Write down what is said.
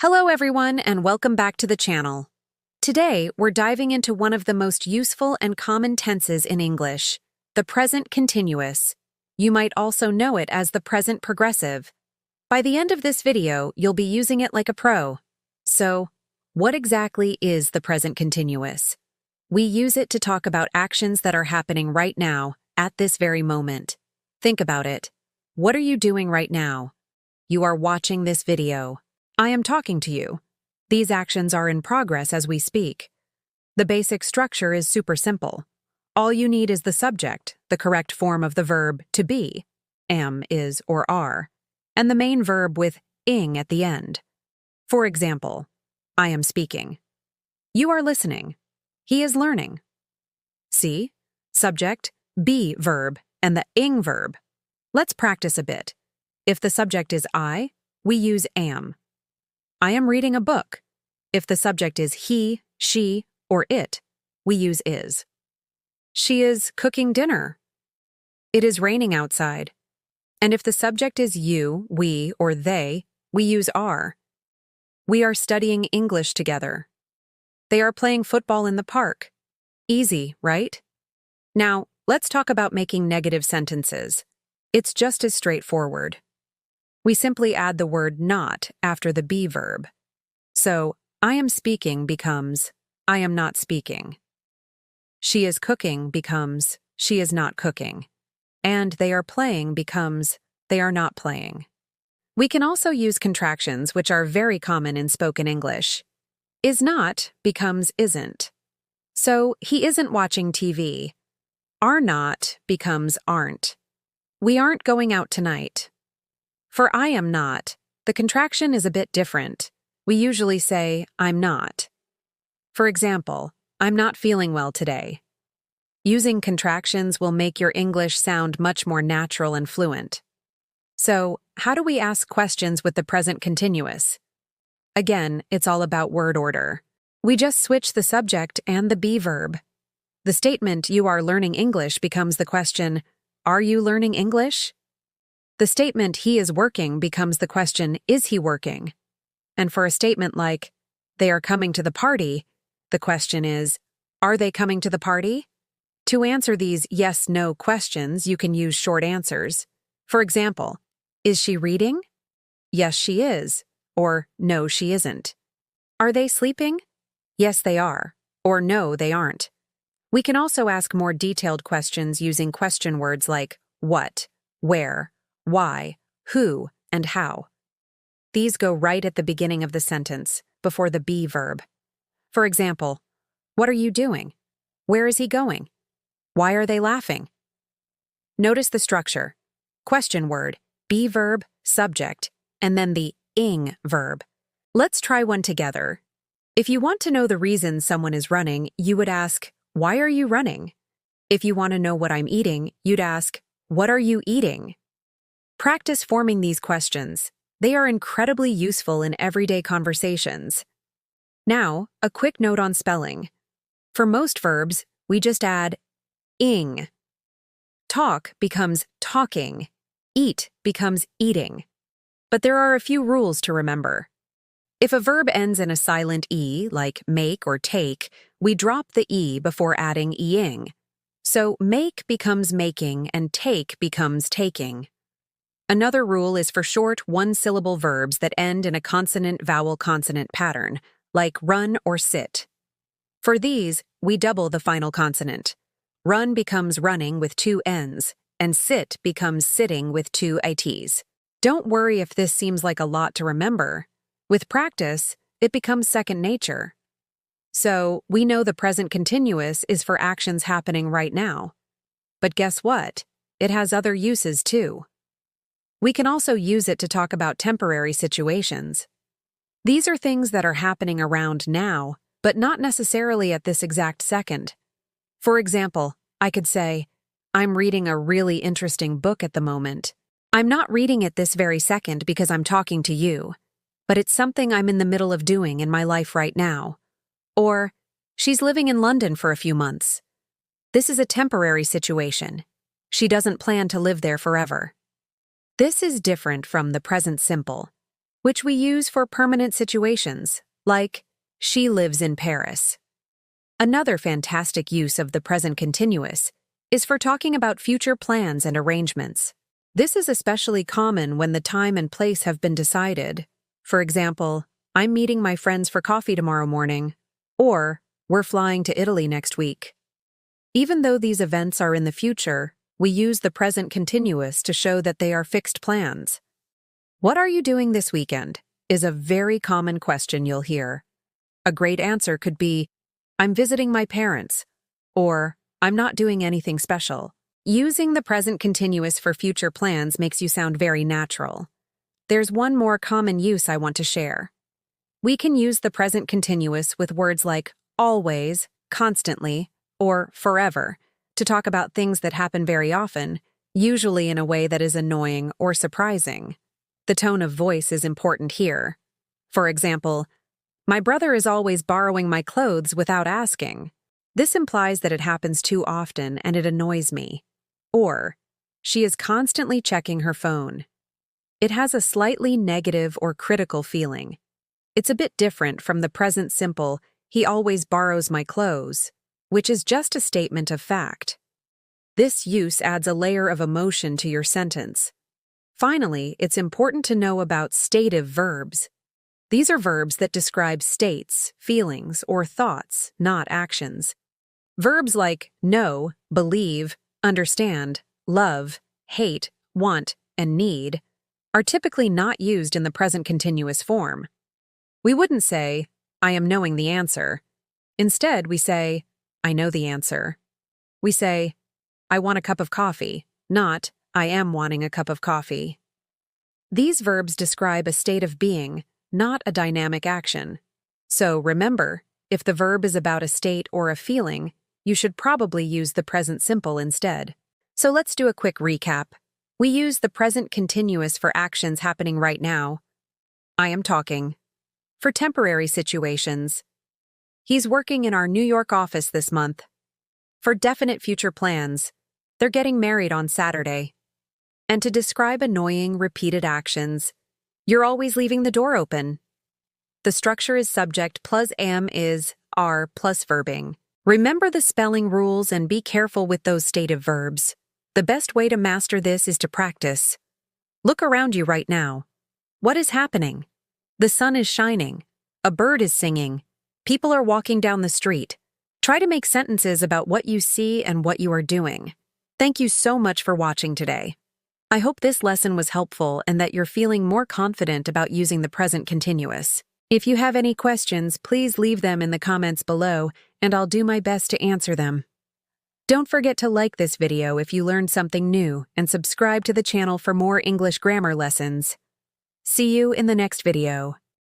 Hello everyone and welcome back to the channel. Today, we're diving into one of the most useful and common tenses in English, the present continuous. You might also know it as the present progressive. By the end of this video, you'll be using it like a pro. So, what exactly is the present continuous? We use it to talk about actions that are happening right now, at this very moment. Think about it. What are you doing right now? You are watching this video. I am talking to you. These actions are in progress as we speak. The basic structure is super simple. All you need is the subject, the correct form of the verb to be, am, is, or are, and the main verb with ing at the end. For example, I am speaking. You are listening. He is learning. See? Subject, be verb, and the ing verb. Let's practice a bit. If the subject is I, we use am. I am reading a book. If the subject is he, she, or it, we use is. She is cooking dinner. It is raining outside. And if the subject is you, we, or they, we use are. We are studying English together. They are playing football in the park. Easy, right? Now, let's talk about making negative sentences. It's just as straightforward. We simply add the word not after the be verb. So, I am speaking becomes, I am not speaking. She is cooking becomes, she is not cooking. And they are playing becomes, they are not playing. We can also use contractions which are very common in spoken English. Is not becomes isn't. So, he isn't watching TV. Are not becomes aren't. We aren't going out tonight. For I am not, the contraction is a bit different. We usually say, I'm not. For example, I'm not feeling well today. Using contractions will make your English sound much more natural and fluent. So, how do we ask questions with the present continuous? Again, it's all about word order. We just switch the subject and the be verb. The statement, you are learning English, becomes the question, are you learning English? The statement, he is working, becomes the question, is he working? And for a statement like, they are coming to the party, the question is, are they coming to the party? To answer these yes-no questions, you can use short answers. For example, is she reading? Yes, she is. Or no, she isn't. Are they sleeping? Yes, they are. Or no, they aren't. We can also ask more detailed questions using question words like what, where, why, who, and how. These go right at the beginning of the sentence, before the be verb. For example, what are you doing? Where is he going? Why are they laughing? Notice the structure. Question word, be verb, subject, and then the ing verb. Let's try one together. If you want to know the reason someone is running, you would ask, why are you running? If you want to know what I'm eating, you'd ask, what are you eating? Practice forming these questions. They are incredibly useful in everyday conversations. Now, a quick note on spelling. For most verbs, we just add ing. Talk becomes talking. Eat becomes eating. But there are a few rules to remember. If a verb ends in a silent E, like make or take, we drop the E before adding ing. So make becomes making and take becomes taking. Another rule is for short one-syllable verbs that end in a consonant-vowel-consonant pattern, like run or sit. For these, we double the final consonant. Run becomes running with two N's, and sit becomes sitting with two ITs. Don't worry if this seems like a lot to remember. With practice, it becomes second nature. So, we know the present continuous is for actions happening right now. But guess what? It has other uses too. We can also use it to talk about temporary situations. These are things that are happening around now, but not necessarily at this exact second. For example, I could say, I'm reading a really interesting book at the moment. I'm not reading it this very second because I'm talking to you, but it's something I'm in the middle of doing in my life right now. Or, she's living in London for a few months. This is a temporary situation. She doesn't plan to live there forever. This is different from the present simple. which we use for permanent situations, like she lives in Paris. Another fantastic use of the present continuous is for talking about future plans and arrangements. This is especially common when the time and place have been decided. For example, I'm meeting my friends for coffee tomorrow morning, or we're flying to Italy next week. Even though these events are in the future, we use the present continuous to show that they are fixed plans. What are you doing this weekend? Is a very common question you'll hear. A great answer could be, I'm visiting my parents, or I'm not doing anything special. Using the present continuous for future plans makes you sound very natural. There's one more common use I want to share. We can use the present continuous with words like always, constantly, or forever to talk about things that happen very often, usually in a way that is annoying or surprising. The tone of voice is important here. For example, my brother is always borrowing my clothes without asking. This implies that it happens too often and it annoys me. Or, she is constantly checking her phone. It has a slightly negative or critical feeling. It's a bit different from the present simple, he always borrows my clothes, which is just a statement of fact. This use adds a layer of emotion to your sentence. Finally, it's important to know about stative verbs. These are verbs that describe states, feelings, or thoughts, not actions. Verbs like know, believe, understand, love, hate, want, and need are typically not used in the present continuous form. We wouldn't say, I am knowing the answer. Instead, we say, I know the answer. We say, I want a cup of coffee, not, I am wanting a cup of coffee. These verbs describe a state of being, not a dynamic action. So remember, if the verb is about a state or a feeling, you should probably use the present simple instead. So let's do a quick recap. We use the present continuous for actions happening right now. I am talking. For temporary situations, he's working in our New York office this month. For definite future plans, they're getting married on Saturday. And to describe annoying, repeated actions, you're always leaving the door open. The structure is subject plus am is are plus verbing. Remember the spelling rules and be careful with those stative verbs. The best way to master this is to practice. Look around you right now. What is happening? The sun is shining. A bird is singing. People are walking down the street. Try to make sentences about what you see and what you are doing. Thank you so much for watching today. I hope this lesson was helpful and that you're feeling more confident about using the present continuous. If you have any questions, please leave them in the comments below, and I'll do my best to answer them. Don't forget to like this video if you learned something new and subscribe to the channel for more English grammar lessons. See you in the next video.